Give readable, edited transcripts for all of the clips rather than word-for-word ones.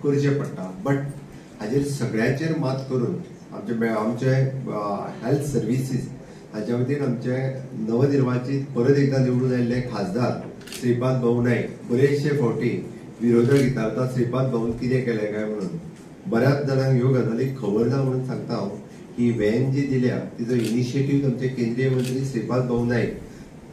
करचें पडटा. बट हाजेर सगळ्याचेर मात करून आमचे हेल्थ सर्विसीस हाच्या वतीन आमचे नवनिर्वाचित परत एकदा निवडून आयिल्ले खासदार श्रीपाद भाऊ नाईक बरेचशे फावटी विरोधक विचारता श्रीपाद भाऊन कितें केलें काय म्हणून. बऱ्याच जाणांक ह्यो गजाली खबर ना म्हणून सांगता हांव की व्हॅन जी दिल्या तिचो इनिशिएटीव्ह आमचे केंद्रीय मंत्री श्रीपाद भाऊ नाईक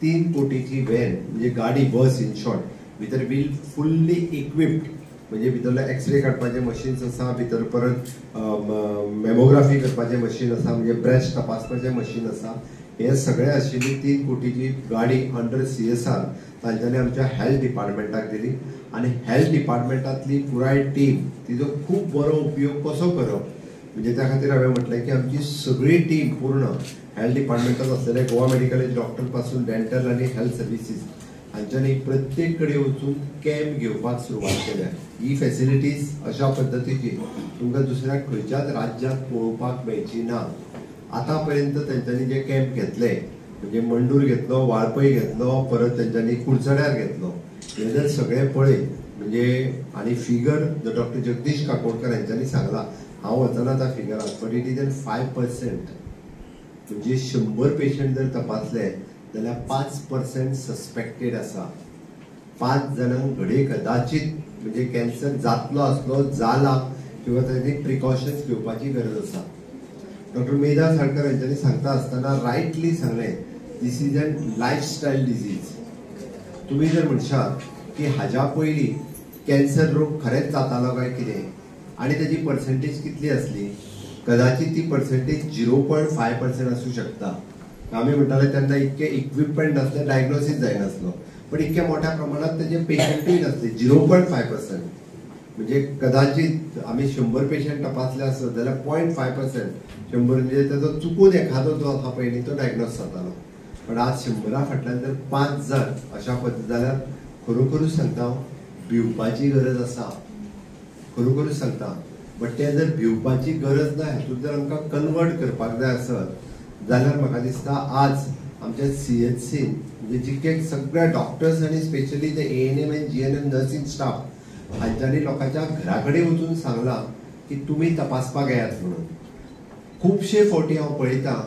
3 कोटीची व्हॅन म्हणजे गाडी बस इन शॉर्ट भितर वील फुल्ली इक्विप्ड म्हणजे भितरले एक्सरे काडपाचे मशीन्स आसा, भितर परत मेमोग्राफी करपाचे मशीन आसा, म्हणजे ब्रेस्ट तपासपाचे मशीन आसा. हे सगळे आशिल्ली 3 कोटीची गाडी अंडर CSR तांच्यांनी आमच्या हेल्थ डिपार्टमेंटाक दिली. आणि हेल्थ डिपार्टमेंटातली पुराय टीम तिचो खूप बरो उपयोग कसो करप म्हणजे त्या खातीर हांवें म्हटलें की आमची सगळी टीम पूर्ण हेल्थ डिपार्टमेंटात असलेले गोवा मेडिकल एज डॉक्टर पासून डेंटल आणि हेल्थ सर्विसीस हांच्यांनी प्रत्येक कडेन वचून कॅम्प घेवपाक सुरवात केल्या. ही फॅसिलिटीज अशा पद्दतीची तुमकां दुसऱ्या खंयच्याच राज्यांत पळोवपाक मेळची ना. आतां पर्यंत तेंच्यांनी जे कॅम्प घेतले म्हणजे मंडूर घेतलो, वाळपय घेतलो, परत तेंच्यांनी कुडचड्यार घेतलो, हे जर सगळे पळय म्हणजे आणि फिगर डॉक्टर जगदीश काकोडकर यांच्यानी सांगला, हांव वचना त्या फिगराक, बट इट इज 5%. म्हणजे 100 पेशंट जर तपासले जाल्यार 5% सस्पेक्टेड आसा. 5 जाणांक घडये कदाचित म्हणजे कॅन्सर जातलो आसलो, जाला किंवा ताची प्रिकॉशन्स घेवपाची गरज आसा. डॉक्टर मेधा साळकर यांच्यानी सांगता आसतना रायटली सांगलें, दिस इज एन लायफस्टायल डिजीज. तुम्ही जर म्हणशात की हाज्या पयलीं कॅन्सर रोग खरेंच जातालो काय कितें आणि त्याची पर्सेंटेज कितली असली, कदाचित ती पर्सेंटेज 0.5% असू शकता. आम्ही म्हणटाले तेन्ना इतके इक्विपमेंट नासले, डायग्नोसीस जायनासलो, पण इतक्या मोठ्या प्रमाणात त्याचे पेशंटूय नासले. 0.5% म्हणजे कदाचित आम्ही 100 पेशंट तपासले असत जाल्यार 0.5% 100 म्हणजे त्याचो चुकून एखादो जो आसा पळय तो डायग्नोस जातालो. पण आज 100 फाटल्यान जर 5 जण अशा पद्दत जाल्यार खरोखरूच सांगता भिवपाची गरज आसा, खरोखरूच सांगता. बट ते जर भिवपाची गरज ना हेतून जर आमकां कन्वर्ट करपाक जाय आसत जाल्यार म्हाका दिसता आज आमच्या CHC म्हणजे जितके सगळे डॉक्टर्स आणि स्पेशली ते ANM आणि GNM नर्सिंग स्टाफ हांच्यांनी लोकांच्या घरा कडेन वचून सांगला की तुमी तपासपाक येयात म्हणून. खुबशे फावटी हांव पळयता